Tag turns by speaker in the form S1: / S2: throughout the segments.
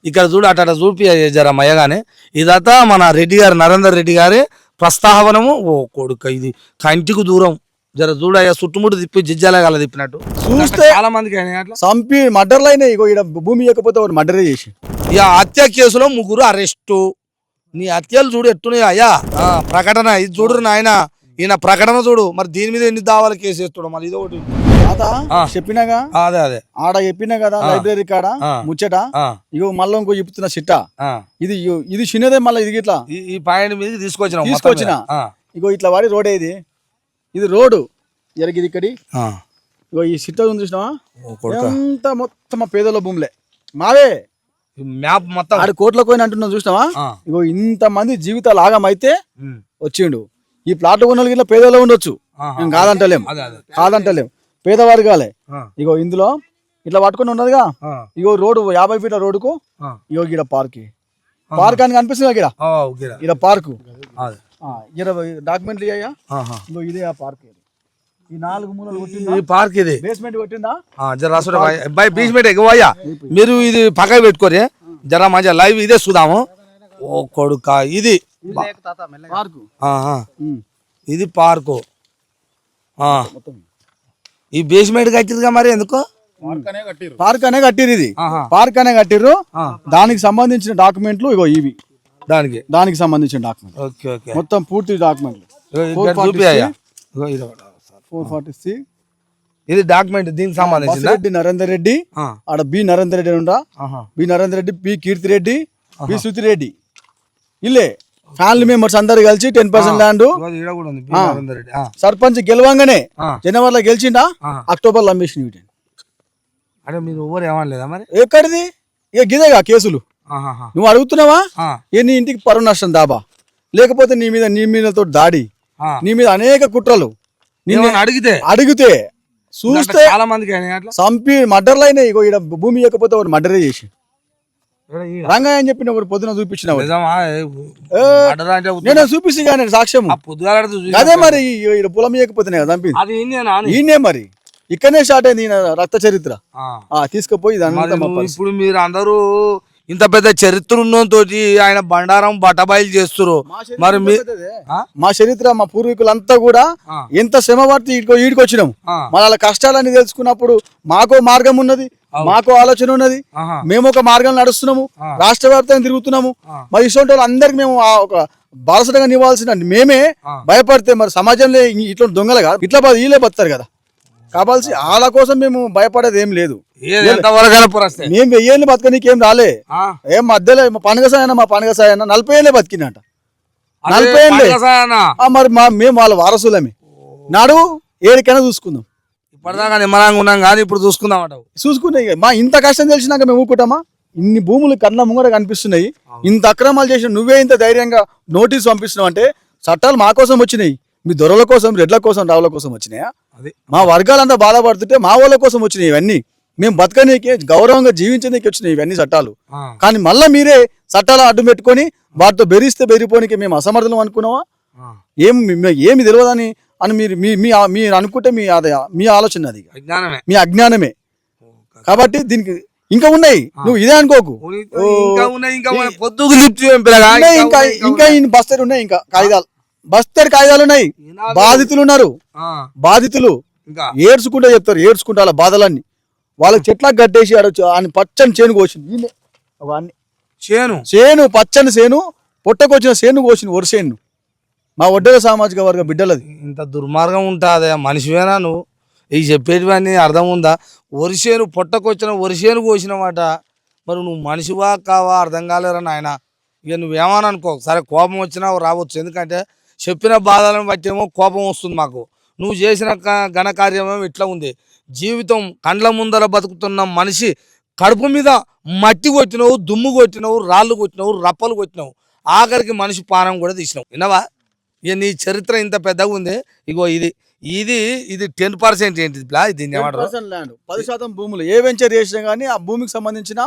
S1: ఇక్కడ చూడు అట చూపి జర మయ్యగానే ఇదంతా మన రెడ్డి గారు నరేందర్ రెడ్డి గారి ప్రస్తావనము. ఓ కొడుక ఇది కంటికి దూరం జర చూడయ్యా చుట్టుముట్టు తిప్పి జిజ్జాలగాల తిప్పినట్టు
S2: చూస్తే
S1: చాలా మందికి అట్లా
S2: చంపి మర్డర్లు అయినాయి. ఇగో ఈడ భూమి ఇవ్వకపోతే వాడు మర్డరే చేసి
S1: ఇక హత్య కేసులో 3 అరెస్టు. నీ హత్యలు చూడు ఎట్టున్నాయి అయ్యా. ప్రకటన ఇది చూడు నాయన, ఈయన ప్రకటన చూడు. మరి దీని మీద ఎన్ని దావాలు కేసు వేస్తాడు మరి ఇదొకటి.
S2: చెప్పినాగా
S1: అదే అదే
S2: ఆడ చెప్పినా కదా లైబ్రరీ కాడ ముచ్చట. ఇగో మళ్ళీ ఇంకో చెప్తున్నా చిట్ట. ఇది చిన్నదే మళ్ళీ ఇది ఇట్లా
S1: ఈ పాయింట్ మీద
S2: తీసుకొచ్చిన. ఇగో ఇట్లా వాడి రోడే ఇది రోడ్డు జరిగింది ఇక్కడి. ఇగో ఈ సిట్ట ఉంది చూసినావా, ఎంత మొత్తం మా పేదల భూములే మావే.
S1: మ్యాప్ మొత్తం
S2: ఆడ కోట్ల కోయిన అంటున్నావు చూసినావా. ఇగో ఇంత మంది జీవితాలు ఆగమైతే వచ్చిండు. ఈ ప్లాట్ కొన్న ఇట్లా పేదలో ఉండొచ్చు, మేము కాదంటలేం పేదవర్గాలే. ఇగో ఇందులో ఇట్లా పట్టుకుని ఉన్నదిగా. ఇగో రోడ్డు 50 ఫీట్ల రోడ్డుకు ఇగో గీడ పార్క్ అని కనిపిస్తుంది. ఇక్కడ పార్కు డాక్యుమెంట్లు అయ్యా. ఇగో ఇదే ఆ పార్క్. ఈ 4 మూలలు కొట్టింది
S1: పార్క్. ఇది
S2: బేస్మెంట్ కొట్టిందా
S1: బేస్మెంట్ ఎక్కువయ్యా. మీరు ఇది పక్కన పెట్టుకోరే జరా మంచిగా లైవ్ ఇదే చూద్దాము. ఓ కొడుక ఇది
S2: పార్కు.
S1: ఇది పార్కు. ఈ బేస్మెంట్ కట్టిరుగా మరి ఎందుకు
S2: పార్క్ అనే కట్టిరు. ఇది పార్క్ అనే కట్టిర్రు. దానికి సంబంధించిన డాక్యుమెంట్లు ఇగో ఇవి. దానికి సంబంధించిన డాక్యుమెంట్ మొత్తం పూర్తి డాక్యుమెంట్లు 440
S1: ఇది డాక్యుమెంట్ దీనికి సంబంధించి
S2: రెడ్డి నరేందర్ రెడ్డి ఆడ బి నరేందర్ రెడ్డి ఉండా. బి నరేందర్ రెడ్డి, పి కీర్తి రెడ్డి, పి శృతి రెడ్డి ఇల్లే ఫ్యామిలీ మెంబర్స్ అందరు కలిసి 10% ల్యాండ్. సర్పంచ్ గెలవంగానే జనవరిలో గెలిచిండా, అక్టోబర్లో అమ్మేసిన.
S1: అంటే మీరు ఎవరు ఏమనలేదా మరి?
S2: ఎక్కడిది ఇక గిదేగా కేసులు. నువ్వు అడుగుతున్నావా నీ ఇంటికి పరువు నష్టం దాబా, లేకపోతే నీ మీదతో దాడి, నీ మీద అనేక కుట్రలు అడిగితే చూస్తే
S1: చాలా మందికి
S2: చంపి మర్డర్లు అయినాయి. ఇగో ఈడ భూమి ఇవ్వకపోతే వాడు మర్డరే చేసి రంగయ్య అని చెప్పిన ఒకటి పొద్దున చూపించిన నేను చూపిస్తే కానీ సాక్ష్యం అదే. మరి పొలం ఇవ్వకపోతే చంపింది ఈయనే. మరి ఇక్కడనే స్టార్ట్ అయింది రక్త చరిత్ర. తీసుకుపోయి
S1: ఇప్పుడు మీరు అందరూ ఇంత పెద్ద చరిత్ర ఉన్నతోటి ఆయన బండారం బట్టబాయిలు చేస్తారు. మరి
S2: మా చరిత్ర మా పూర్వీకులంతా కూడా ఎంత శ్రమ పడితే ఈడికి వచ్చినాము. మన వాళ్ళ కష్టాలన్నీ తెలుసుకున్నప్పుడు మాకో మార్గం ఉన్నది, మాకో ఆలోచన ఉన్నది. మేము ఒక మార్గం నడుస్తున్నాము, రాష్ట్ర వ్యాప్తంగా తిరుగుతున్నాము. మరి ఇటువంటి వాళ్ళు అందరికి మేము ఒక బాలసటంగా నివ్వాల్సిన మేమే భయపడితే మరి సమాజంలో ఇట్లా దొంగలుగా ఇట్లా వీళ్ళే బతారు కదా. కావాల్సి వాళ్ళ కోసం మేము భయపడేది ఏం లేదు. మేము 1000 ఏళ్ళు బతక నీకేం రాలే. ఏం మధ్యలో పండుగ సాయన మా పండుగ సాయన 40 ఏళ్ళే బతికినట. 40 ఏళ్ళే మరి మేము వాళ్ళ వారసులమే. నాడు ఏడికైనా చూసుకుందాం.
S1: ఇప్పటిదాకా నిమ్మలంగా ఉన్నాం కానీ ఇప్పుడు
S2: చూసుకున్నాయి. మా ఇంత కష్టం తెలిసినాక మేము ఊపుకుంటామా? ఇన్ని భూములు కళ్ళ ముంగడ కనిపిస్తున్నాయి. ఇంత అక్రమాలు చేసిన నువ్వే ఇంత ధైర్యంగా నోటీసు పంపిస్తున్నావు అంటే చట్టాలు మా కోసం వచ్చినాయి. మీ దొరల కోసం, రెడ్ల కోసం, రావుల కోసం వచ్చినాయా? మా వర్గాలంతా బాధపడుతుంటే మా వాళ్ళ కోసం వచ్చినాయి ఇవన్నీ. మేము బతకనీకే గౌరవంగా జీవించనీకి వచ్చినాయి ఇవన్నీ చట్టాలు. కానీ మళ్ళీ మీరే చట్టాలు అడ్డు పెట్టుకొని వాటితో బెరిపోనికి మేము అసమర్థులం అనుకున్నావా? ఏమి తెలియదని అని మీరు అనుకుంటే మీ ఆలోచన అది, మీ అజ్ఞానమే. కాబట్టి దీనికి ఇంకా ఉన్నాయి, నువ్వు ఇదే అనుకోకు. ఇంకా బస్తరు ఉన్నాయి, ఇంకా కాగితాలు బస్తరు కాగితాలు ఉన్నాయి. బాధితులు ఉన్నారు, బాధితులు ఏడ్చుకుంటా చెప్తారు. ఏడ్చుకుంటా వాళ్ళ బాధలన్నీ వాళ్ళకి చెట్లకు కట్టేసి పచ్చని చేను కోసింది. చేను పచ్చని చేను పొట్టకొచ్చిన చేను కోసింది. వరిసేను మా ఒడ్డల సామాజిక వర్గ బిడ్డలది.
S1: ఇంత దుర్మార్గం ఉంటుందా? మనిషివేనా నువ్వు? ఇవి చెప్పేటివన్నీ అర్థం ఉందా? వరిసేను పొట్టకొచ్చిన వరిసేను కోసినమాట. మరి నువ్వు మనిషివా కావా అర్థం కాలేరా నాయన. ఇక నువ్వేమని అనుకో, సరే కోపం వచ్చినా రావచ్చు. ఎందుకంటే చెప్పిన బాధలను బట్టేమో కోపం వస్తుంది మాకు. నువ్వు చేసిన ఘనకార్యమేమో ఇట్లా ఉంది. జీవితం కండ్ల ముందర బతుకుతున్న మనిషి కడుపు మీద మట్టి కొట్టినవు, దుమ్ము కొట్టినవు, రాళ్ళు కొట్టినవు, రప్పలు కొట్టినవు, ఆఖరికి మనిషి పానం కూడా తీసినావు. విన్నావా? ఇక నీ చరిత్ర ఇంత పెద్దగా ఉంది. ఇగో ఇది 10% ఏంటి? దీన్ని
S2: 10% భూములు ఏ వెంచర్ చేసినా గానీ ఆ భూమికి సంబంధించిన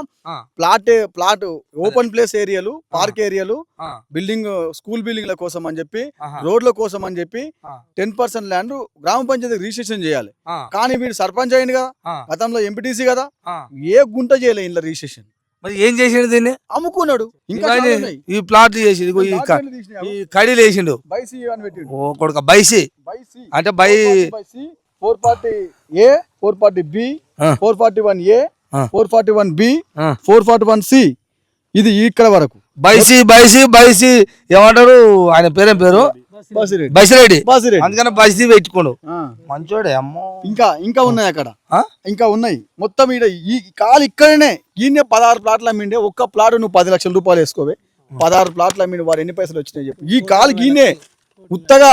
S2: ప్లాట్ ఓపెన్ ప్లేస్ ఏరియాలు, పార్క్ ఏరియాలు, బిల్డింగ్, స్కూల్ బిల్డింగ్ల కోసం అని చెప్పి, రోడ్ల కోసం అని చెప్పి 10% ల్యాండ్ గ్రామ పంచాయతీ రిజిస్ట్రేషన్ చేయాలి. కానీ వీడు సర్పంచ్ అయింది కదా, గతంలో ఎంపీటీసీ కదా, ఏ గుంట చేయలే ఇంట్లో రిజిస్ట్రేషన్.
S1: మరి ఏం చేసిండు దీన్ని?
S2: అమ్ముకున్నాడు. ఇంకా
S1: ఇవన్నీ
S2: చాలా ఉన్నాయి.
S1: ఈ ప్లాట్ చేసిండు, ఇగో ఈ
S2: డాక్యుమెంట్లు తీసినాయి.
S1: ఈ కడీలు వేసిండు.
S2: బైసి అని పెట్టిండు.
S1: ఓ కొడుక బైసి
S2: బైసి
S1: అంటే బై
S2: 440 440A 440B
S1: ఆ.
S2: 441A
S1: ఆ.
S2: 441B
S1: ఆ.
S2: 441C ఇది ఇక్కడ వరకు
S1: బైసి బైసి బైసి ఏమంటారు ఆయన పేరేం పేరు?
S2: బాసిరెడ్డి.
S1: బైసిరెడ్డి.
S2: బాసిరెడ్డి.
S1: అందుకని బైసి పెట్టుకోండు.
S2: ఆ.
S1: మంచోడే అమ్మో.
S2: ఇంకా ఉన్నాయి అక్కడ.
S1: ఆ?
S2: ఇంకా ఉన్నాయి మొత్తం ఈడ ఈ కాలు ఇక్కడనే ఈయనే 16 ప్లాట్లు అమ్మిండే. ఒక్క ప్లాట్ నువ్వు 10 లక్షల రూపాయలు వేసుకోవే. 16 ప్లాట్లు అమ్మిండు. వారు ఎన్ని పైసలు వచ్చినాయి చెప్పు. ఈ కాలు గీనే ఉత్తగా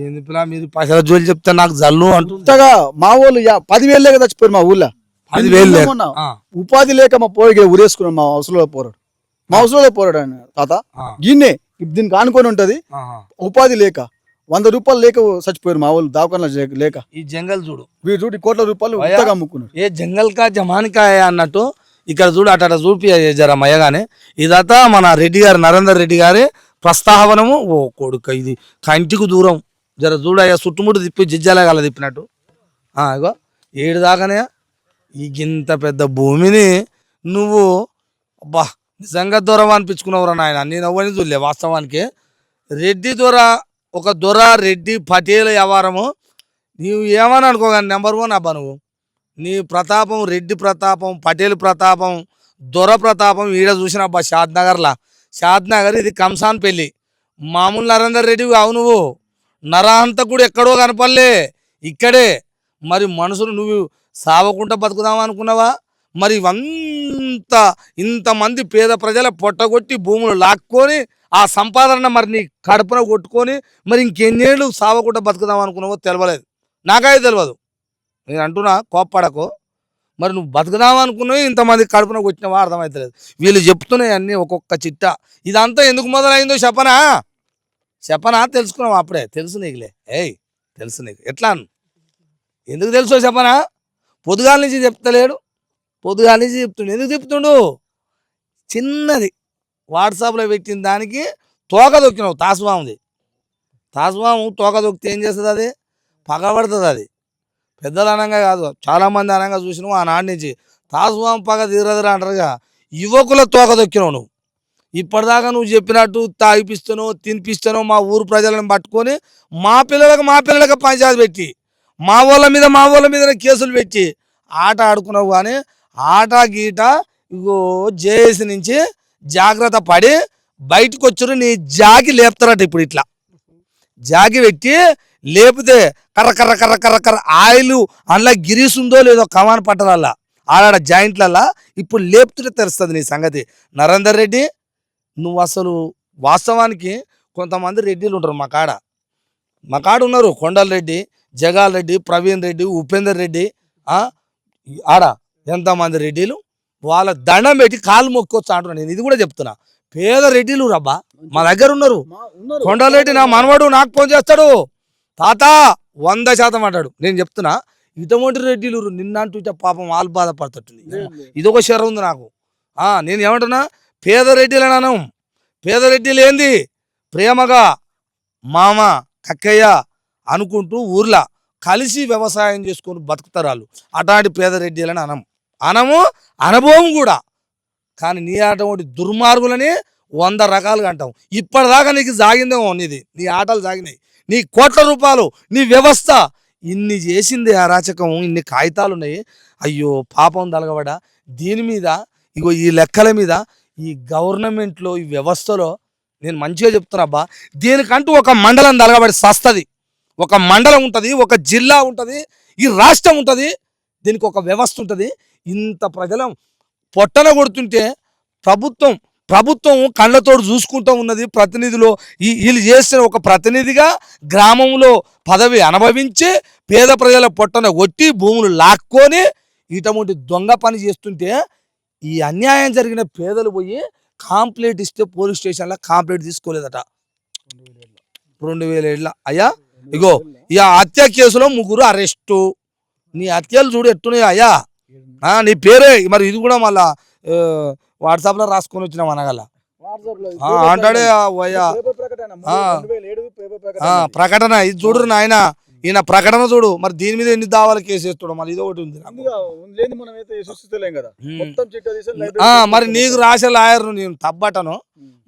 S1: ఏంది పిల్ల మీరు పైసల జోలి చెప్తే నాకు జల్లు అంటుంది.
S2: ఉత్తగా మా వాళ్ళు 10,000 లేక చచ్చిపోయారు మా ఊళ్ళో.
S1: 10,000 లేక.
S2: మొన్న
S1: ఆ.
S2: ఉపాధి లేక మా పోయి ఉరేసుకున్నాం. మా అవసరంలో పోరాడు. మా అవసరంలో పోరాడు ఆయన తాత.
S1: ఆ.
S2: గిన్నే దీనికి ఆనుకొని ఉంటది.
S1: ఆహా.
S2: ఉపాధి లేక 100 రూపాయలు లేక చచ్చిపోయారు మా వాళ్ళు దావకాన్లో లేక.
S1: ఈ జంగల్ చూడు,
S2: వీరు చూడు కోట్ల రూపాయలు
S1: భయ్యా.
S2: ఉత్తగా అమ్ముకున్నారు.
S1: ఏ జంగల్ కా జమాన్ కా అన్నట్టు ఇక్కడ చూడు అట చూపి జర మయ్యగానే. ఇదంతా మన రెడ్డి గారు నరేందర్ రెడ్డి గారి ప్రస్తావనము. ఓ కొడుక ఇది కంటికి దూరం జర చూడయ్యా, చుట్టుముట్టు తిప్పి జిజ్జాలగాల తిప్పినట్టు. ఇగో ఏడు దాకానే ఈ గింత పెద్ద భూమిని నువ్వు అబ్బా నిజంగా దొర అనిపించుకున్నావురా నాయన. నేను అవ్వని చూడలే వాస్తవానికి. రెడ్డి దొర ఒక దొర రెడ్డి పటేల్ వ్యవహారము నీవు ఏమని అనుకోగాని నెంబర్ 1 అబ్బా నువ్వు. నీ ప్రతాపం రెడ్డి ప్రతాపం పటేల్ ప్రతాపం దొర ప్రతాపం ఈడ చూసిన అబ్బా షాద్నగర్లా. షాద్నగర్ ఇది కంసాన్ పెళ్ళి. మామూలు నరేందర్ రెడ్డి కావు నువ్వు. నరహంతకుడు ఎక్కడో కనపడలే, ఇక్కడే. మరి మనుషులు నువ్వు సావకుండా బతుకుదాం అనుకున్నావా? మరి ఇంతమంది పేద ప్రజల పొట్టగొట్టి భూములు లాక్కొని ఆ సంపాదన మరి నీ కడుపున కొట్టుకొని మరి ఇంకెన్నేళ్ళు సావకుండా బతుకుదాం అనుకున్నావో తెలియలేదు. నాకైతే తెలియదు. నేను అంటున్నా కోప్పడకు. మరి నువ్వు బతుకుదాం అనుకున్నావు ఇంతమంది కడుపున కొట్టినవా అర్థమవుతలేదు. వీళ్ళు చెప్తున్నాయి అన్నీ ఒక్కొక్క చిట్ట. ఇదంతా ఎందుకు మొదలైందో చెప్పనా తెలుసుకున్నావు అప్పుడే. తెలుసు నీకులే. తెలుసు నీకు. ఎట్లా ఎందుకు తెలుసో చెప్పనా? పొద్దుగాల నుంచి చెప్తలేడు, పొద్దుగాల నుంచి చెప్తుండు. ఎందుకు చెప్తుండు? చిన్నది వాట్సాప్లో పెట్టిన దానికి తోక దొక్కినావు. తాసువాముది. తాసువాము తోక దొక్కితే ఏం చేస్తుంది? అది పగబడుతుంది. అది పెద్దలు అనంగా కాదు, చాలామంది అనంగా చూసినావు. ఆనాటి నుంచి తాసువాము పగ తీరదురా అంటారుగా. యువకుల తోక దొక్కినావు నువ్వు. ఇప్పటిదాకా నువ్వు చెప్పినట్టు తాగిపిస్తానో తినిపిస్తానో మా ఊరు ప్రజలను పట్టుకొని మా పిల్లలకు పంచాయతీ పెట్టి మా వాళ్ళ మీద కేసులు పెట్టి ఆట ఆడుకున్నావు. కానీ ఆట గీట ఇగో జేఏసీ నుంచి జాగ్రత్త పడి బయటకు వచ్చారు. నీ జాగి లేపుతారట. ఇప్పుడు ఇట్లా జాగి పెట్టి లేపితే కర్ర కర్ర కర్ర కర్ర కర్ర ఆయిల్ అందులో గిరీస్ ఉందో లేదో కమాన్ పట్టణాల ఆడ జాయింట్లల్లా ఇప్పుడు లేపుతుంటే తెలుస్తుంది నీ సంగతి. నరేందర్ రెడ్డి నువ్వు అసలు వాస్తవానికి కొంతమంది రెడ్డిలు ఉంటారు మా కాడ ఉన్నారు. కొండల రెడ్డి, జగాల్ రెడ్డి, ప్రవీణ్ రెడ్డి, ఉపేందర్ రెడ్డి, ఆడ ఎంతమంది రెడ్డిలు వాళ్ళ దండం పెట్టి కాలు మొక్కొచ్చు అంటున్నాను. నేను ఇది కూడా చెప్తున్నా. పేద రెడ్డిలు రబ్బా మా దగ్గర ఉన్నారు. కొండల రెడ్డి నా మనవాడు నాకు ఫోన్ చేస్తాడు. తాత 100% అంటాడు. నేను చెప్తున్నా ఇటువంటి రెడ్డిలు నిన్నంటూ పాపం వాళ్ళు బాధపడుతుంది. ఇదొక శర ఉంది నాకు. నేను ఏమంటున్నా పేద రెడ్డిలు అన్నాను. పేద రెడ్డిలు ఏంది ప్రేమగా మామ కక్కయ్య అనుకుంటూ ఊర్లో కలిసి వ్యవసాయం చేసుకొని బతుకుతారు వాళ్ళు. అటువంటి పేద రెడ్డిలని అనము అనుభవం కూడా. కానీ నీ అటువంటి దుర్మార్గులని 100 రకాలుగా అంటాం. ఇప్పటిదాకా నీకు సాగిందేమో నీ ఆటలు సాగినాయి. నీ కోట్ల రూపాయలు నీ వ్యవస్థ ఇన్ని చేసింది అరాచకం. ఇన్ని కాగితాలు ఉన్నాయి. అయ్యో పాపం తలగబడా. దీని మీద ఇగో ఈ లెక్కల మీద ఈ గవర్నమెంట్లో ఈ వ్యవస్థలో నేను మంచిగా చెప్తున్నా. దీనికంటూ ఒక మండలం తలగబడి సస్తది. ఒక మండలం ఉంటుంది, ఒక జిల్లా ఉంటుంది, ఈ రాష్ట్రం ఉంటుంది. దీనికి ఒక వ్యవస్థ ఉంటుంది. ఇంత ప్రజల పొట్టన కొడుతుంటే ప్రభుత్వం కళ్ళతోడు చూసుకుంటూ ఉన్నది. ప్రతినిధులు వీళ్ళు చేసిన ఒక ప్రతినిధిగా గ్రామంలో పదవి అనుభవించి పేద ప్రజల పొట్టన కొట్టి భూములు లాక్కొని ఇటువంటి దొంగ పని చేస్తుంటే ఈ అన్యాయం జరిగిన పేదలు పోయి కాంప్లైంట్ ఇస్తే పోలీస్ స్టేషన్లో కాంప్లైంట్ తీసుకోలేదట. 2007 అయ్యా. ఇగో ఇక హత్య కేసులో 3 అరెస్టు. నీ హత్యలు చూడు ఎట్టున్నాయి అయ్యా. నీ పేరే మరి ఇది కూడా మళ్ళా వాట్సాప్లో రాసుకొని వచ్చినాం అనగల అంటాడే ప్రకటన. ఇది చూడరు నాయన. ఈయన ప్రకటన చూడు, మరి దీని మీద ఎన్ని దావాలు కేసు వేస్తాడు, మరి ఇది ఒకటి ఉంది నాకు.
S2: లేని మనం అయితే సృష్టిస్తలేం కదా. మొత్తం చిట్టా తీసి
S1: మరి నీకు రాసే లాయర్ నేను తప్పటను,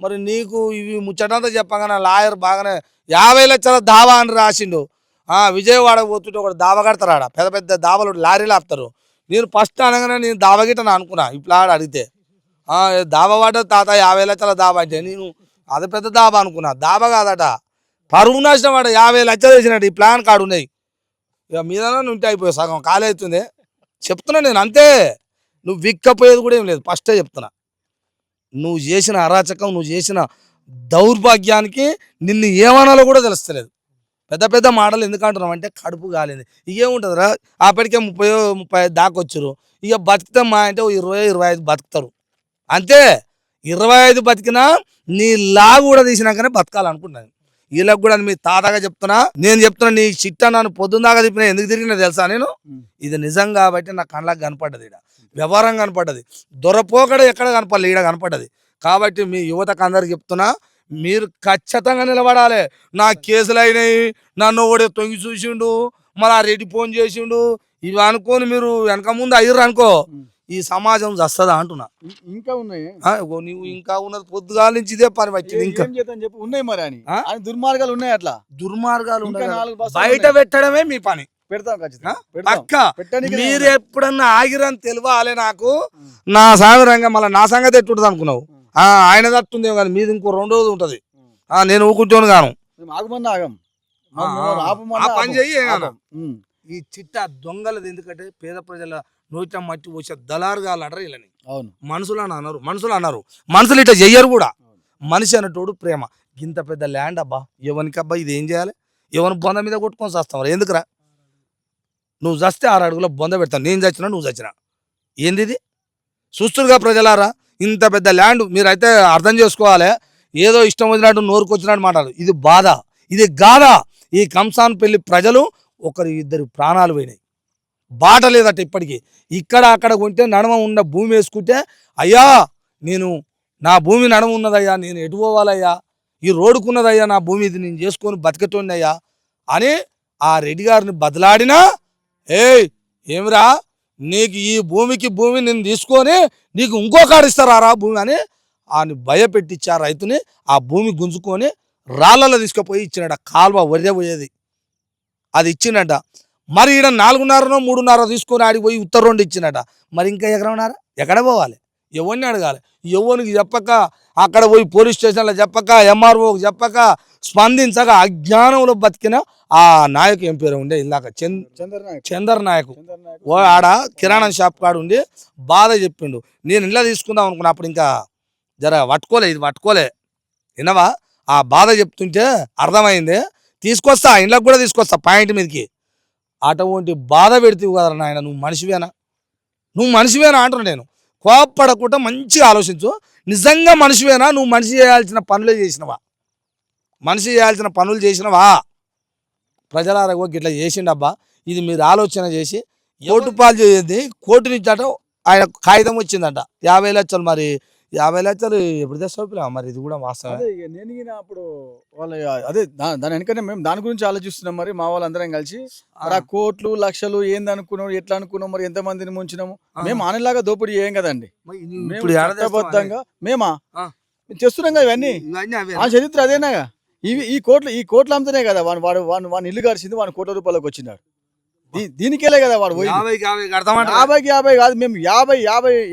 S1: మరి నీకు ఇవి ముచ్చటంతా చెప్పగానే లాయర్ బాగానే 50 లక్షల దావా అని రాసిండు. విజయవాడ పోతుంటే ఒకటి దావా కడతారాడ, పెద్ద పెద్ద దావాలు లారీలు ఆపుతారు. నేను ఫస్ట్ అనగానే నేను దావా గిట్టని అనుకున్నా. ఇప్పుడు ఆడ అడిగితే దావా వాడ తాత 50 లక్షల దావా అంటే నేను అది పెద్ద దావా అనుకున్నా. దావా కాదట, పరువు నష్టం వాడు 50 లక్షలు వేసినట్టు. ఈ ప్లాన్ కార్డు ఉన్నాయి ఇక మీద ఉంటే అయిపోయి సగం ఖాళీ అవుతుంది. చెప్తున్నా నేను అంతే, నువ్వు విక్కపోయేది కూడా ఏం లేదు. ఫస్టే చెప్తున్నా, నువ్వు చేసిన అరాచకం, నువ్వు చేసిన దౌర్భాగ్యానికి నిన్ను ఏమనాలో కూడా తెలుస్తలేదు. పెద్ద పెద్ద మాటలు ఎందుకు అంటున్నావు అంటే కడుపు కాలేదు. ఇకేముంటుందిరా, అప్పటికే 30 దాకొచ్చారు. ఇక బతుకుతాం మా అంటే 20-25 బతుకుతారు అంతే. 25 బతికినా నీ లా కూడా తీసినాకనే బతకాలనుకుంటున్నాను. వీళ్ళకి కూడా మీ తాతగా చెప్తున్నా, నేను చెప్తున్నా, నీ చిట్టా నన్ను పొద్దున్నాక తిప్పినా ఎందుకు తిరిగినా తెలుసా నేను. ఇది నిజం కాబట్టి నా కళ్ళకి కనపడ్డది, ఈడ వ్యవహారం కనపడ్డది, దొరపోకడ ఎక్కడ కనపడలేదు, ఈడ కనపడ్డది. కాబట్టి మీ యువతకు అందరికి చెప్తున్నా, మీరు ఖచ్చితంగా నిలబడాలి. నా కేసులు అయినాయి, నన్ను ఒకడే తొంగి చూసిండు, మరి ఆ రెడ్డి ఫోన్ చేసిండు, ఇవి అనుకోని మీరు వెనక ముందు అయ్యారు అనుకో, ఈ సమాజం వస్తుందా అంటున్నా.
S2: ఇంకా ఉన్నాయి
S1: నువ్వు ఇంకా ఉన్నది పొద్దుగాల నుంచి ఇదే పని వచ్చింది. ఇంకా
S2: చెప్పి ఉన్నాయి మరి అని దుర్మార్గాలు ఉన్నాయి. అట్లా
S1: దుర్మార్గాలు
S2: ఇంకా 4 బస్తాలు
S1: బయట పెట్టడమే మీ పని.
S2: పెడతాం ఖచ్చితంగా.
S1: పక్క మీరు ఎప్పుడన్నా ఆగిరని తెలియాలి నాకు. నా సాగరంగా మళ్ళీ నా సంగతి ఎట్టుంటది అనుకున్నావు. ఆయన తట్టుంది కానీ మీది ఇంకో 2 రోజులు ఉంటది. నేను ఊకుంటోను గాను,
S2: ఆగమన్నా ఆగం,
S1: ఆ పని చెయ్యి. ఈ చిట్టా దొంగలది ఎందుకంటే పేద ప్రజల నోట మట్టి వచ్చే దళారుగా అంటారు వీళ్ళని.
S2: అవును,
S1: మనుషులు అన్నారు. మనుషులు ఇట్లా చెయ్యరు కూడా. మనిషి అన్నటోడు ప్రేమ. ఇంత పెద్ద ల్యాండ్ అబ్బా, ఎవరికి అబ్బా ఇది ఏం చేయాలి? ఎవరి బొంద మీద కొట్టుకొని చేస్తావు ఎందుకురా? నువ్వు చస్తే 6 అడుగుల బొంద పెడతావు, నేను చచ్చినా నువ్వు చచ్చినా. ఏంది ఇది? చూస్తురుగా ప్రజలారా, ఇంత పెద్ద ల్యాండ్ మీరైతే అర్థం చేసుకోవాలి. ఏదో ఇష్టం వచ్చినట్టు నోరుకొచ్చినట్టు మాట్లాడు. ఇది బాధ, ఇది గాథ. ఈ కంసాన్ పెళ్లి ప్రజలు 1-2 ప్రాణాలు పోయినాయి. బాట లేదట ఇప్పటికీ. ఇక్కడ అక్కడ కొంటే నడమ ఉన్న భూమి వేసుకుంటే, అయ్యా నేను నా భూమి నడమ ఉన్నదయ్యా, నేను ఎటు పోవాలయ్యా, ఈ రోడ్డుకున్నదయ్యా నా భూమి, ఇది నేను చేసుకొని బతికేటోన్నయ్యా అని ఆ రెడ్డి గారిని బదలాడినా, ఏమిరా నీకు ఈ భూమికి భూమి నేను తీసుకొని నీకు ఇంకో కాడిస్తారా భూమి అని ఆయన భయపెట్టించా రైతుని. ఆ భూమి గుంజుకొని రాళ్ళలో తీసుకుపోయి ఇచ్చినట. కాలువ వరిదే పోయేది అది ఇచ్చినట. మరి ఈడ 4.5 3.5 తీసుకొని ఆడిపోయి ఉత్తర 2 ఇచ్చినట. మరి ఇంకా ఎకరన్నారా? ఎక్కడ పోవాలి? ఎవరిని అడగాలి? ఎవరికి చెప్పక, అక్కడ పోయి పోలీస్ స్టేషన్లో చెప్పక, ఎంఆర్ఓకి చెప్పక, స్పందించక అజ్ఞానంలో బతికిన ఆ నాయకు ఏం పేరు ఉండే ఇందాక చందర్ నాయకు. ఆడ కిరాణా షాప్ కాడు ఉండి బాధ చెప్పిండు. నేను ఇంట్లో తీసుకుందాం అనుకున్నా, అప్పుడు ఇంకా జర ఇది పట్టుకోలే వినవా. ఆ బాధ చెప్తుంటే అర్థమైంది. తీసుకొస్తా, ఇంట్లోకి కూడా తీసుకొస్తా పాయింట్ మీదకి. అటువంటి బాధ పెడితే కదా నాయన, నువ్వు మనిషివేనా అంటున్నా నేను. కోప్పడకుండా మంచిగా ఆలోచించు. నిజంగా మనిషివేనా? నువ్వు మనిషి చేయాల్సిన పనులు చేసినవా? ప్రజలారా ఇట్లా చేసిండబ్బా, ఇది మీరు ఆలోచన చేసి కోర్టు పాలు చేయండి. కోర్టు నుంచి అట ఆయన కాగితం వచ్చిందట 50 లక్షలు. మరి 50 లక్షలు ఎప్పుడు తెస్తావు మరి? ఇది కూడా వాస్తవం.
S2: నేను అప్పుడు వాళ్ళ అదే దాని వెనకనే మేము దాని గురించి ఆలోచిస్తున్నాం. మరి మా వాళ్ళందరం కలిసి ఆ కోట్లు లక్షలు ఏంది అనుకున్నాం, ఎట్లా అనుకున్నాం, మరి ఎంత మందిని ముంచినాము. మేము ఆనలాగా దోపిడీ చేయం కదండి. చట్టబద్ధంగా మేము చేస్తున్నాం కదా ఇవన్నీ. ఆ చరిత్ర అదేనాగా. ఈ కోట్లు అమ్ముతనే కదా వాడు ఇల్లు గడిచింది, వాడు ₹1 కోట్ల వచ్చినాడు. దీనికేలే కదా వాడు 50 కాదు, మేము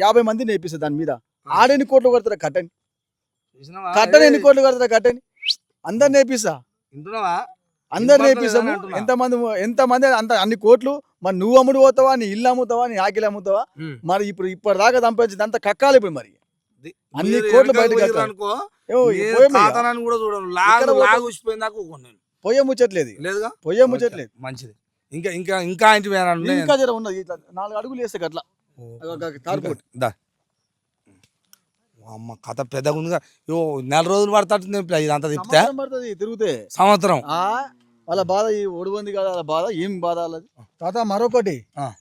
S2: 50 మంది నేర్పిస్తాం దాని మీద. ఆడెన్ని కోట్లు కడతారా కట్టని ఎన్ని కోట్లు కడతారా కట్టని అందరు నేర్పిస్తా, అందరు నేర్పిస్తాము. ఎంతమంది అంత అన్ని కోట్లు. మరి నువ్వు అమ్ముడు పోతావా, నీ ఇల్లు అమ్ముతావా, నీ ఆకిలు అమ్ముతావా? మరి ఇప్పటిదాకా సంపాదించింది అంత కక్కాలి. ఇప్పుడు మరి అన్ని కోట్లు బయట పోయే ముచ్చట్లేదు,
S1: మంచిది. ఇంకా ఇంకా ఇంకా
S2: ఇంకా జర ఉన్నది. 4 అడుగులు వేస్తే అట్లా
S1: అమ్మ కథ పెద్దగా ఉందిగా. 4 రోజులు పడుతుంది ఇదంతా తిప్పితే,
S2: తిరిగితే
S1: సంవత్సరం.
S2: వాళ్ళ బాధ ఈ ఒడిబంది కదా, వాళ్ళ బాధ ఏం బాధ వాళ్ళది. తాత మరొకటి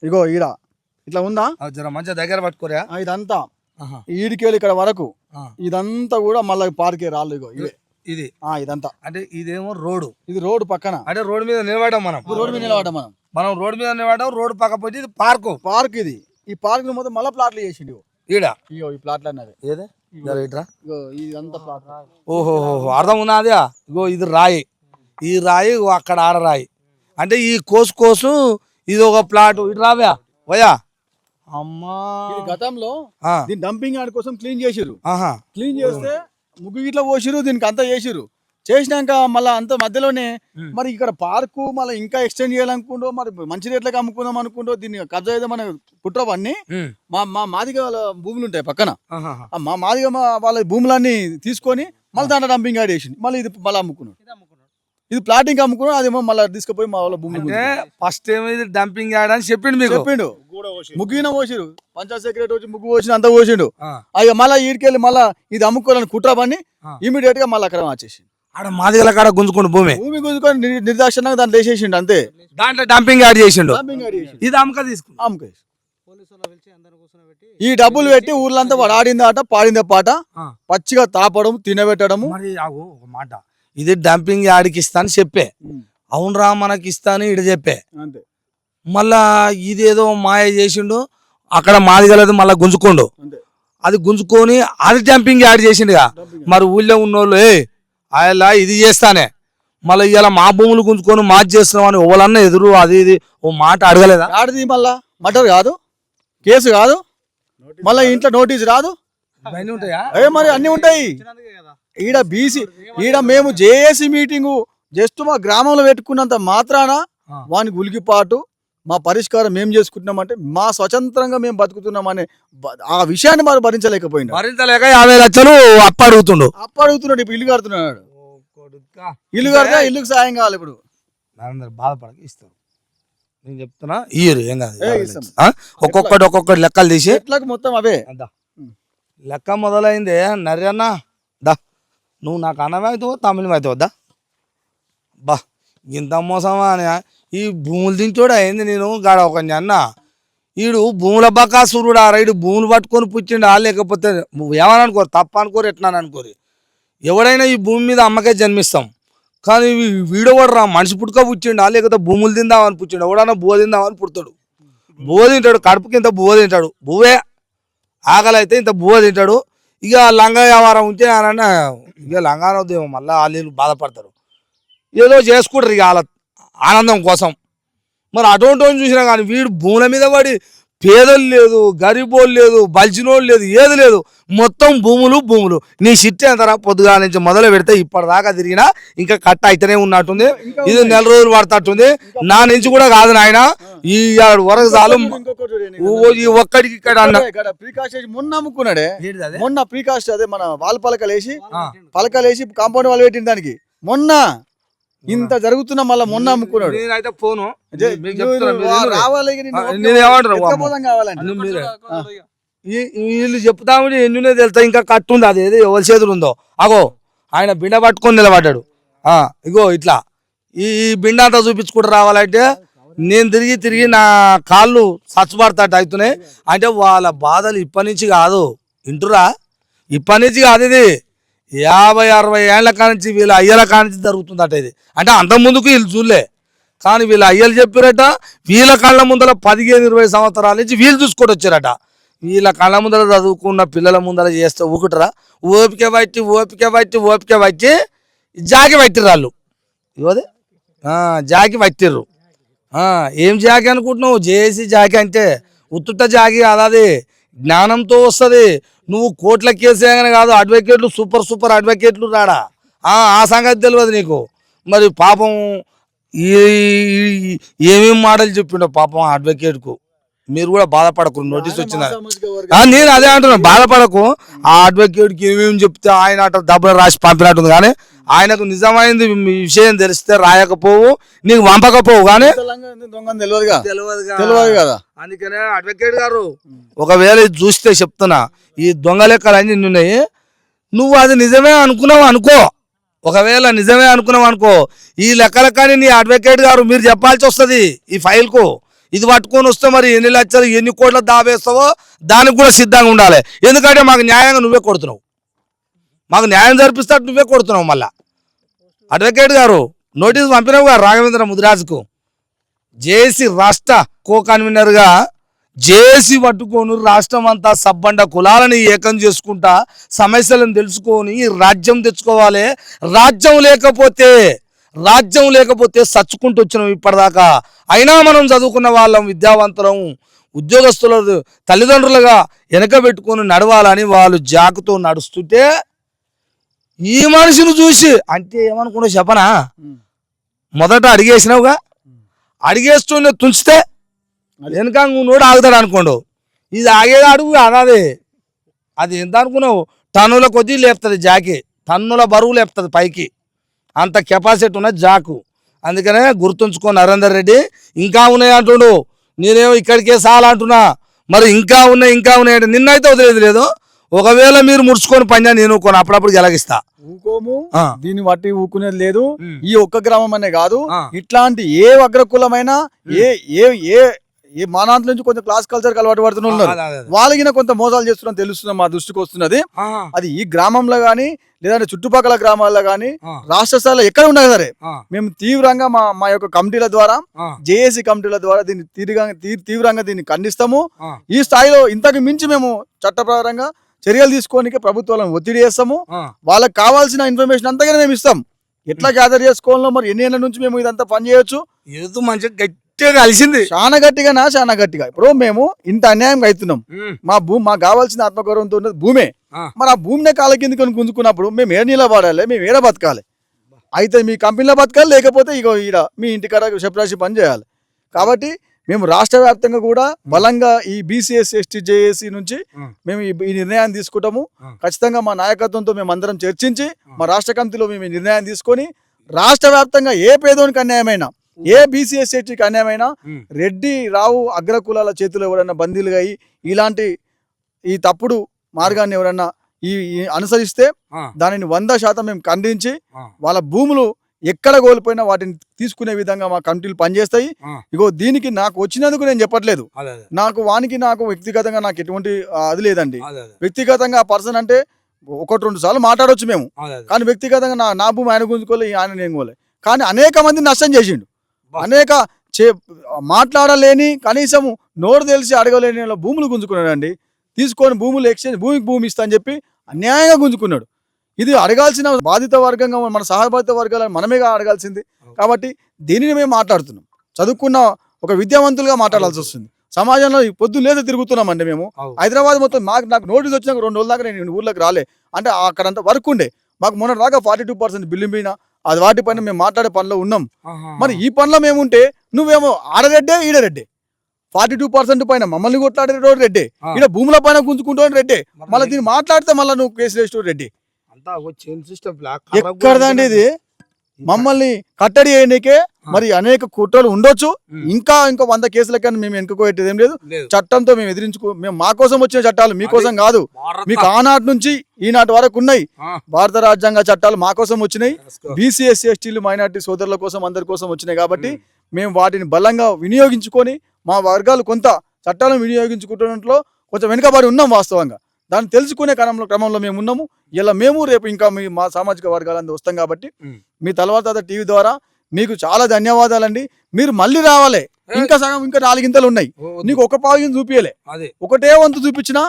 S2: ఇగో ఈడ ఇట్లా ఉందా,
S1: మంచిగా దగ్గర పట్టుకోరా.
S2: ఇదంతా ఈడికేళ్ళు ఇక్కడ వరకు ఇదంతా కూడా మళ్ళీ పార్కే రాళ్ళు. ఇగో
S1: ఇది
S2: ఇదంతా
S1: అంటే ఇదేమో రోడ్డు,
S2: ఇది రోడ్డు పక్కన,
S1: అంటే రోడ్డు మీద నిలబడ్డాం మనం.
S2: రోడ్డు మీద నిలబడ్డాం మనం
S1: రోడ్డు మీద నిలబడ్డాం. రోడ్డు పక్క పోయి ఇది పార్క్. ఇది
S2: ఈ పార్క్ మొత్తం మళ్ళీ ప్లాట్లు చేసిండు
S1: ఈడ.
S2: ఇగో ఈ ప్లాట్లు అన్నది
S1: ఏదే ఇట్రా.
S2: ఇదంతా ప్లాట్.
S1: ఓహో అర్థం ఉన్నది. ఇగో ఇది రాయి, ఈ రాయి అక్కడ ఆడ రాయి. అంటే ఈ కోసు ఇది ఒక ప్లాట్. ఇటు రావ్యా వయా. అమ్మా
S2: గతంలో దీని డంపింగ్ యార్డ్ కోసం క్లీన్ చేసిర్రు. క్లీన్ చేస్తే ముగ్గు ఇట్లా పోసిరు, దీనికి అంతా చేసిరు. చేసినాక మళ్ళీ అంత మధ్యలోనే మరి ఇక్కడ పార్కు మళ్ళీ ఇంకా ఎక్స్టెండ్ చేయాలనుకుంటో, మరి మంచి రేట్లకి అమ్ముకుందాం అనుకుంటో, దీన్ని కబ్జా చేద్దామని పుట్రవన్నీ మా మాదిగ వాళ్ళ భూములు ఉంటాయి పక్కన. మా మాదిగ వాళ్ళ భూములన్నీ తీసుకొని మళ్ళీ దాంట్లో డంపింగ్ యార్డ్ చేసింది. మళ్ళీ ఇది మళ్ళీ అమ్ముకున్నాడు. ఇది ప్లాటింగ్ అమ్ముకున్నాడు. అదేమో మళ్ళీ తీసుకుపోయి మా వాళ్ళ భూములు.
S1: ఫస్ట్ ఏమో ఇది డంపింగ్ యార్డ్ అని చెప్పిండు. ముగ్గిన పోసిరు, పంచాయత్ సెక్రటరీ వచ్చి ముగ్గు పోసిన అంతా పోసిండు. అయ్యో మళ్ళీ ఈడికెళ్ళి మళ్ళీ ఇది అమ్ముకోవాలని కుట్రవన్నీ ఇమీడియట్ గా మళ్ళీ అక్కడ వచ్చేసి ఆడ మాదిగల కాడ గుంజుకోండి భూమి
S2: గుంజుకొని నిర్దాక్షణంగా దాంట్లో వేసేసిండు అంతే.
S1: దాంట్లో డంపింగ్ యార్డ్ చేసిండు. ఇది అమ్మక తీసుకుని
S2: ఈ డబ్బులు పెట్టి ఊర్లంతా వాడు ఆడింది ఆట, పాడిందే పాట, పచ్చిగా తాపడం, తినబెట్టడము.
S1: మరి ఒక మాట, ఇది డంపింగ్ యార్డ్కి ఇస్తాను చెప్పే, అవునరా మనకి ఇస్తాను ఇటు చెప్పే.
S2: అంతే.
S1: మళ్ళా ఇదేదో మాయ చేసిండు, అక్కడ మాదిగలది మళ్ళా గుంజుకోండు. అది గుంజుకొని అది డంపింగ్ యార్డ్ చేసిండుగా. మరి ఊళ్ళో ఉన్నోళ్ళు అలా ఇది చేస్తానే, మళ్ళీ ఇలా మా భూములు గుంజుకొని మాది చేస్తున్నాం అని ఓళ్ళన్నా ఎదురు అది ఇది ఓ మాట అడగలేదా?
S2: ఆడది మళ్ళా మటర్ కాదు, కేసు కాదు, మళ్ళీ ఇంట్లో నోటీస్ రాదు.
S1: ఉంటాయా?
S2: మరి అన్ని ఉంటాయి. ఈడ బీసీ, ఈడ మేము జేఏసీ మీటింగు జస్ట్ మా గ్రామంలో పెట్టుకున్నంత మాత్రాన వానికి ఉలికిపాటు, మా పరిష్కారం మేము చేసుకుంటున్నామంటే మా స్వతంత్రంగా మేము బతుకుతున్నామనే ఆ విషయాన్ని మరి భరించలేక
S1: 50 లక్షలు
S2: అడుగుతున్నాడు. ఇప్పుడు ఇల్లు కడుతున్నాడు. ఇల్లు కడితే ఇల్లుకి సాయం కావాలి. ఇప్పుడు
S1: బాధపడక ఇస్తారు. నేను చెప్తున్నా ఇయ్యరు ఏం కాదు. ఒక్కొక్కటి లెక్కలు తీసి
S2: ఎట్లకు మొత్తం అవే
S1: లెక్క మొదలైంది. నర్రన్నా దా, నువ్వు నాకు అన్నమవుతావు తమిళమవుతావు దా. బా ఇంత మోసమా అని ఈ భూములు దించోడు అయింది. నేను గాడ ఒక అన్న ఈడు భూముల బకాసురుడు ఆ రైడు భూములు పట్టుకొని పుచ్చిండా, లేకపోతే ఏమని తప్ప అనుకోరు ఎట్లా అనుకోరు. ఎవడైనా ఈ భూమి మీద అమ్మకే జన్మిస్తాం, కానీ వీడోవాడు రా మనిషి పుట్టుక పుచ్చిండా, లేకపోతే భూములు తిందామని పుచ్చిండు. ఎవడన్నా బువ్వ తిందామని పుడతాడు, బువ్వ తింటాడు, కడుపుకి ఇంత బువ్వ తింటాడు, బువ్వే ఆకలి అయితే ఇంత బువ్వ తింటాడు. ఇక లంగా వ్యవహారం ఉంటే ఆయన ఇక లంగానోద్యమం మళ్ళీ వాళ్ళు బాధపడతారు, ఏదో చేసుకుంటారు ఇక వాళ్ళ ఆనందం కోసం. మరి అటువంటి చూసినా కానీ వీడు భూముల మీద పడి పేదలు లేదు, గరీబోళ్ళు లేదు, బలిచినోళ్ళు లేదు, ఏది లేదు, మొత్తం భూములు. నీ సిట్టి అంటారా పొద్దుగా నుంచి మొదలు పెడితే ఇప్పటిదాకా తిరిగినా ఇంకా కట్ట అయితేనే ఉన్నట్టుంది. ఇది 4 రోజులు పడతట్టుంది. నా నుంచి కూడా కాదు నాయన, ఈ వరకు చాలు ఈ ఒక్కడికి ఇక్కడ అన్న
S2: ప్రీకాస్ట్ మొన్న అమ్ముకున్నాడే. మొన్న ప్రీకాస్ట్ అదే మన వాళ్ళ పలకలేసి కాంపౌండ్ వాళ్ళు పెట్టిన దానికి మొన్న ఇంత జరుగుతున్నా మళ్ళీ మొన్న అమ్ముకున్నాడు.
S1: నేనైతే ఫోను వీళ్ళు చెప్తామని ఎన్నునే తెలుతా, ఇంకా కట్టుంది అది ఏదో ఎవరి చేతులు ఉందో. అగో ఆయన బిండ పట్టుకొని నిలబడ్డాడు. ఇగో ఇట్లా ఈ బిండ అంతా చూపించుకుంటూ రావాలంటే నేను తిరిగి నా కాళ్ళు సచ్చబడతాడు అవుతున్నాయి. అంటే వాళ్ళ బాధలు ఇప్పటి నుంచి కాదు, ఇంటురా, ఇప్పటి నుంచి కాదు, ఇది 50-60 ఏళ్ల కానించి వీళ్ళ అయ్యల కానించి జరుగుతుందట ఇది. అంటే అంత ముందుకు వీళ్ళు చూడలే, కానీ వీళ్ళ అయ్యలు చెప్పారట వీళ్ళ కళ్ళ ముందర 15-20 సంవత్సరాల నుంచి వీళ్ళు చూసుకొని వచ్చారట. వీళ్ళ కళ్ళ ముందర చదువుకున్న పిల్లల ముందర చేస్తే ఊకుటరా, ఓపిక బట్టి జాకి పట్టిర్రు వాళ్ళు. ఇవదే జాకి పట్టిర్రు. ఏం జాకి అనుకుంటున్నావు? జేఏసీ జాకి అంటే ఉత్తుట్ట జాకి కాదు, అది జ్ఞానంతో వస్తుంది. నువ్వు కోట్ల కేసు వేయగానే కాదు, అడ్వకేట్లు సూపర్ అడ్వకేట్లు రాడా, ఆ సంగతి తెలియదు నీకు. మరి పాపం ఏమేమి మాటలు చెప్పిండో పాపం అడ్వకేట్కు. మీరు కూడా బాధపడకు, నోటీస్ వచ్చిందా? నేను అదే అంటున్నాను, బాధపడకు. ఆ అడ్వకేట్కి ఏమేమి చెప్తే ఆయన అట డబ్బులు రాసి పంపినట్టుంది, కానీ ఆయనకు నిజమైంది విషయం తెలిస్తే రాయకపోవు, నీకు పంపకపోవు, కానీ
S2: తెలియదు కదా.
S1: అందుకనే అడ్వకేట్ గారు ఒకవేళ ఇది చూస్తే చెప్తున్నా, ఈ దొంగ లెక్కలు అన్ని ఉన్నాయి. నువ్వు అది నిజమే అనుకున్నావు అనుకో, ఒకవేళ నిజమే అనుకున్నావు అనుకో, ఈ లెక్కల కానీ నీ అడ్వకేట్ గారు మీరు చెప్పాల్సి వస్తుంది ఈ ఫైల్కు. ఇది పట్టుకొని వస్తే మరి ఎన్ని లక్షలు ఎన్ని కోట్ల దావేస్తావో దానికి కూడా సిద్ధంగా ఉండాలి. ఎందుకంటే మాకు న్యాయంగా నువ్వే కొడుతున్నావు, మాకు న్యాయం జరిపిస్తాడు నువ్వే కొడుతున్నావు. మళ్ళా అడ్వకేట్ గారు నోటీస్ పంపినావు గారు రాఘవేంద్ర ముదిరాజుకు. జేసీ రాష్ట్ర కో కన్వీనర్గా జేసీ పట్టుకొని రాష్ట్రం అంతా సబ్బండ కులాలని ఏకం చేసుకుంటా సమస్యలను తెలుసుకొని రాజ్యం తెచ్చుకోవాలి. రాజ్యం లేకపోతే సచ్చుకుంటూ వచ్చినాం ఇప్పటిదాకా. అయినా మనం చదువుకున్న వాళ్ళం, విద్యావంతులం, ఉద్యోగస్తుల తల్లిదండ్రులుగా వెనక పెట్టుకొని నడవాలని వాళ్ళు జాకుతో నడుస్తుంటే ఈ మనిషిని చూసి అంటే ఏమనుకున్నా చెప్పనా, మొదట అడిగేసినావుగా, అడిగేస్తూనే తుంచితే వెనక నోడు ఆగుతాడు అనుకోండు. ఇది ఆగేది అడుగు అనాది. అది ఎంత అనుకున్నావు, టన్నుల కొద్దీ లేపుతుంది జాకి, టన్నుల బరువు లేపుతుంది పైకి, అంత కెపాసిటీ ఉన్నది జాకు. అందుకనే గుర్తుంచుకో నరేందర్ రెడ్డి. ఇంకా ఉన్నాయి అంటుండు, నేనేమో ఇక్కడికే చాలా అంటున్నా. మరి ఇంకా ఉన్నాయి అంటే నిన్నైతే వదిలేదు లేదు. ఒకవేళ మీరు ముడుచుకొని పని నేను కొని అప్పుడప్పుడు గెలగిస్తా.
S2: ఊకోము, దీన్ని బట్టి ఊకునేది లేదు. ఈ ఒక్క గ్రామం అనే కాదు, ఇట్లాంటి ఏ అగ్రకులమైనా ఏ ఏ ఏ ఈ మానాంత నుంచి కొంచెం క్లాస్ కల్చర్ అలవాటు పడుతూ ఉన్నారు. వాళ్ళకి కొంత మోసాలు చేస్తున్నా తెలుస్తున్నా మా దృష్టికి వస్తున్నది. అది ఈ గ్రామంలో గానీ లేదంటే చుట్టుపక్కల గ్రామాల్లో గానీ రాష్ట్ర స్థాయిలో ఎక్కడ ఉన్నా సరే మేము తీవ్రంగా మా యొక్క కమిటీల ద్వారా, జేఏసీ కమిటీల ద్వారా దీన్ని తీవ్రంగా దీన్ని ఖండిస్తాము. ఈ స్థాయిలో ఇంతకు మించి మేము చట్టప్రకారంగా చర్యలు తీసుకోనికి ప్రభుత్వాలను ఒత్తిడి చేస్తాము. వాళ్ళకి కావాల్సిన ఇన్ఫర్మేషన్ అంతగానే మేము ఇస్తాం. ఎట్లా గ్యాదర్ చేసుకోవాలో మరి ఎన్ని ఏళ్ళ నుంచి మేము ఇదంతా పని చేయొచ్చు.
S1: ఏదో మంచిగా గట్టిగా కలిసింది,
S2: చాలా గట్టిగా. ఇప్పుడు మేము ఇంత అన్యాయం అవుతున్నాం. మా మాకు కావాల్సిన ఆత్మగౌరవంతో ఉన్నది భూమే. మరి ఆ భూమినే కాళ్ళ కింద గుంజుకున్నప్పుడు మేము ఏ నిలబడాలి, మేము ఏడ బతకాలి? అయితే మీ కంపెనీలో బతకాలి, లేకపోతే ఇగో ఈడ మీ ఇంటికాడ చెప్పరాసి పని చేయాలి. కాబట్టి మేము రాష్ట్ర వ్యాప్తంగా కూడా బలంగా ఈ బీసీఎస్ ఎస్టీ జేఏసీ నుంచి మేము ఈ నిర్ణయాన్ని తీసుకుంటాము. ఖచ్చితంగా మా నాయకత్వంతో మేము అందరం చర్చించి మా రాష్ట్ర కమిటీలో మేము ఈ నిర్ణయాన్ని తీసుకొని రాష్ట్ర వ్యాప్తంగా ఏ పేదోనికి అన్యాయమైనా, ఏ బీసీఎస్ ఎస్టీకి అన్యాయమైనా రెడ్డి రావు అగ్రకులాల చేతిలో ఎవరైనా బందీలుగా ఇలాంటి ఈ తప్పుడు మార్గాన్ని ఎవరైనా అనుసరిస్తే దానిని 100% మేము ఖండించి వాళ్ళ భూములు ఎక్కడ కోల్పోయినా వాటిని తీసుకునే విధంగా మా కమిటీలు పనిచేస్తాయి. ఇగో దీనికి నాకు వచ్చినందుకు నేను చెప్పట్లేదు, నాకు వ్యక్తిగతంగా నాకు ఎటువంటి అది లేదండి. వ్యక్తిగతంగా ఆ పర్సన్ అంటే 1-2 సార్లు మాట్లాడవచ్చు మేము, కానీ వ్యక్తిగతంగా నా భూమి ఆయన గుంజుకోలే, ఆయన నేను కోలే. కానీ అనేక మంది నష్టం చేసిండు, మాట్లాడలేని కనీసం నోరు తెలిసి అడగలేని భూములు గుంజుకున్నాడు. తీసుకొని భూములు ఎక్స్చేంజ్, భూమి ఇస్తా అని చెప్పి అన్యాయంగా గుంజుకున్నాడు. ఇది అడగాల్సిన బాధిత వర్గంగా మన సహబాధిత వర్గాలను మనమేగా అడగాల్సింది. కాబట్టి దీనిని మేము మాట్లాడుతున్నాం, చదువుకున్న ఒక విద్యావంతులుగా మాట్లాడాల్సి వస్తుంది. సమాజంలో పొద్దున్న లేదా తిరుగుతున్నామండి మేము. హైదరాబాద్ మొత్తం నాకు నోటీస్ వచ్చినాక 2 రోజుల దాకా నేను ఊర్లోకి రాలే. అంటే అక్కడంతా వర్క్ ఉండే, మాకు మొన్న దాకా 42% బిల్లు మీద అది వాటిపైన మేము మాట్లాడే పనిలో ఉన్నాం. మరి ఈ పనిలో మేముంటే నువ్వేమో ఆడరెడ్డే ఈడరెడ్డే, 42% పైన మమ్మల్ని కొట్లాడే రోడ్ రెడ్డే, ఇక్కడ భూముల పైన గుంజుకుంటూ రెడ్డే, మళ్ళీ దీన్ని మాట్లాడితే మళ్ళీ నువ్వు కేసు వేస్తూ రెడ్డి. ఎక్కడదండి ఇది? మమ్మల్ని కట్టడి చేయడానికే మరి అనేక కుట్రలు ఉండొచ్చు. ఇంకా 100 కేసులకన్నా మేము వెనుకపోయేది ఏం లేదు. చట్టంతో మేము మేము మా కోసం వచ్చిన చట్టాలు మీకోసం కాదు. మీకు ఆనాటి నుంచి ఈనాటి వరకు ఉన్నాయి భారత రాజ్యాంగ చట్టాలు, మా కోసం వచ్చినాయి. బీసీఎస్ ఎస్టీలు మైనార్టీ సోదరుల కోసం, అందరి కోసం వచ్చినాయి. కాబట్టి మేము వాటిని బలంగా వినియోగించుకొని మా వర్గాలు కొంత చట్టాలను వినియోగించుకుంటున్నట్లో కొంచెం వెనుకబడి ఉన్నాం. వాస్తవంగా దాన్ని తెలుసుకునే క్రమంలో మేము ఉన్నాము. ఇలా మేము రేపు ఇంకా మా సామాజిక వర్గాలందరూ వస్తాం. కాబట్టి మీ తలవార్ తాత టీవీ ద్వారా మీకు చాలా ధన్యవాదాలండి. మీరు మళ్ళీ రావాలి. ఇంకా సగం, ఇంకా 4 ఇంతలు ఉన్నాయి. నీకు ఒక పావు చూపించలే, ఒకటే వంతు చూపించినా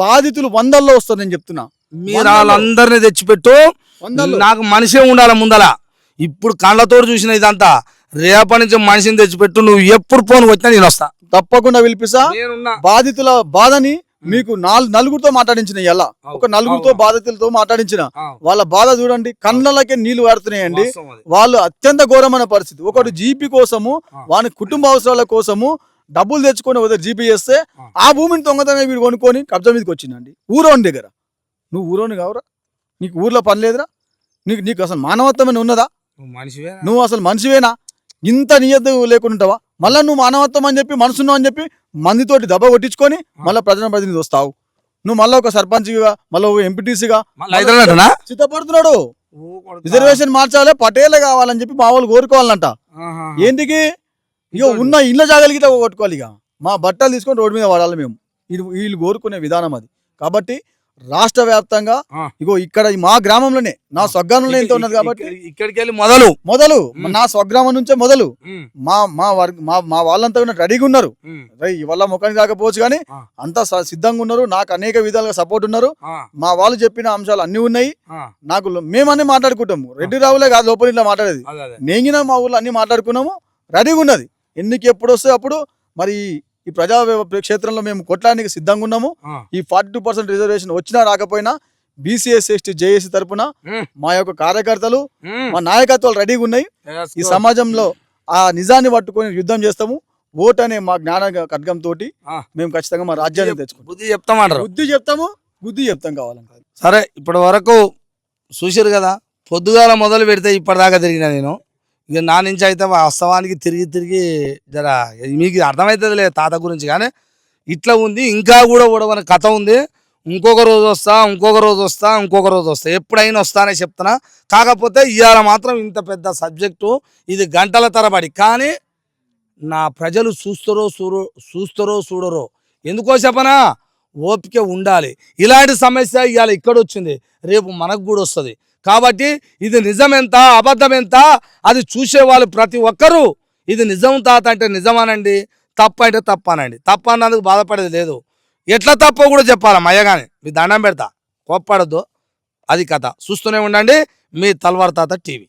S2: బాధితులు 100ల్లో వస్తారు. నేను చెప్తున్నా,
S1: మీరు వాళ్ళందరినీ తెచ్చిపెట్టు, నాకు మనిషే ఉండాలి ముందల. ఇప్పుడు కళ్ళతో చూసిన ఇదంతా, రేపటి నుంచి మనిషిని తెచ్చిపెట్టు. నువ్వు ఎప్పుడు ఫోన్ వచ్చినా నేను వస్తా,
S2: తప్పకుండా పిలిపిస్తా. బాధితుల బాధని మీకు 4 మాట్లాడించిన, ఎలా ఒక 4 బాధితులతో మాట్లాడించిన వాళ్ళ బాధ చూడండి, కళ్ళకే నీళ్లు వాడుతున్నాయండి. వాళ్ళు అత్యంత ఘోరమైన పరిస్థితి. ఒకటి జీపీ కోసము, వాని కుటుంబ అవసరాల కోసము డబ్బులు తెచ్చుకొని జీపీ చేస్తే ఆ భూమిని దొంగతనంగా వీడు కొనుక్కొని కబ్జా మీదకి వచ్చిందండి ఊరోని దగ్గర. నువ్వు ఊరోని కావురా? నీకు ఊర్లో పని లేదురా? నీకు అసలు మానవత్వమైన ఉన్నదా? నువ్వు అసలు మనిషివేనా? ఇంత నియత లేకుండా మళ్ళీ నువ్వు మానవత్వం అని చెప్పి, మనసున్నావు అని చెప్పి మందితోటి దెబ్బ కొట్టించుకొని మళ్ళీ ప్రజాప్రతినిధి వస్తావు. నువ్వు మళ్ళీ ఒక సర్పంచ్గా, మళ్ళీ ఒక ఎంపీటీసీగా సిద్ధపడుతున్నాడు. రిజర్వేషన్ మార్చాలి, పటేలే కావాలని చెప్పి మా వాళ్ళు కోరుకోవాలంట. ఏంటికి? ఇక ఉన్న ఇళ్ళ జాగాలకి కొట్టుకోవాలి. ఇక మా బట్టలు తీసుకొని రోడ్డు మీద వాడాలి మేము. వీళ్ళు కోరుకునే విధానం అది. కాబట్టి రాష్ట్ర వ్యాప్తంగా
S1: ఆ.
S2: ఇగో ఇక్కడ ఈ మా గ్రామంలోనే నా స్వగ్రామంలో ఎంత ఉన్నది కాబట్టి
S1: ఇక్కడికి వెళ్ళి మొదలు
S2: మొదలు నా స్వగ్రామం నుంచే మొదలు మా వాళ్ళంతా కూడా రెడీగా ఉన్నారు. ఇవాళ ముఖానికి కాకపోవచ్చు కానీ అంతా సిద్ధంగా ఉన్నారు. నాకు అనేక విధాలుగా సపోర్ట్ ఉన్నారు. మా వాళ్ళు చెప్పిన అంశాలు అన్ని ఉన్నాయి. నాకు మేమన్నీ మాట్లాడుకుంటాము. రెడ్డి రావులే కాదు లోపల ఇట్లా మాట్లాడేది. నేను మా ఊళ్ళో అన్ని మాట్లాడుకున్నాము. రెడీగా ఉన్నది. ఎన్నిక ఎప్పుడు వస్తే అప్పుడు మరి ఈ ప్రజా క్షేత్రంలో మేము కొట్టడానికి సిద్ధంగా ఉన్నాము. ఈ 42% రిజర్వేషన్ వచ్చినా రాకపోయినా బీసీఎస్ ఎస్టీ జేఏసీ తరపున మా యొక్క కార్యకర్తలు మా నాయకత్వాలు రెడీగా ఉన్నాయి. ఈ సమాజంలో ఆ నిజాన్ని పట్టుకొని యుద్ధం చేస్తాము. ఓట్ అనే మా జ్ఞాన ఖడ్గం తోటి మేము ఖచ్చితంగా మా రాజ్యాన్ని తెచ్చుకుంటాం.
S1: బుద్ధి చెప్తామంటారు.
S2: బుద్ధి చెప్తాము, బుద్ధి చెప్తాం కావాలంటే.
S1: సరే, ఇప్పటి వరకు చూసారు కదా, పొద్దుగాల మొదలు పెడితే ఇప్పటిదాకా తిరిగిన నేను. ఇక నా నుంచి అయితే వాస్తవానికి తిరిగి తిరిగి జర మీకు అర్థమవుతుంది లేదు తాత గురించి, కానీ ఇట్లా ఉంది. ఇంకా కూడా ఓడవని కథ ఉంది. ఇంకొక రోజు వస్తా, ఇంకొక రోజు వస్తా, ఇంకొక రోజు వస్తా, ఎప్పుడైనా వస్తానే చెప్తున్నా. కాకపోతే ఇవాళ మాత్రం ఇంత పెద్ద సబ్జెక్టు, ఇది గంటల తరబడి. కానీ నా ప్రజలు చూస్తారో చూడరో, ఎందుకో చెప్పనా, ఓపిక ఉండాలి. ఇలాంటి సమస్య ఇవాళ ఇక్కడ వచ్చింది, రేపు మనకు కూడా వస్తుంది. కాబట్టి ఇది నిజం ఎంత అబద్ధం ఎంత అది చూసేవాళ్ళు ప్రతి ఒక్కరూ ఇది నిజం తాత అంటే నిజమానండి, తప్పు అంటే తప్పు అనండి. తప్పు అన్నందుకు బాధపడేది లేదు. ఎట్లా తప్పో కూడా చెప్పాలి. మయ్యగానే మీ దండం పెడతా, కోప్పడద్దు. అది కథ. చూస్తూనే ఉండండి మీ తల్వార్ తాత టీవీ.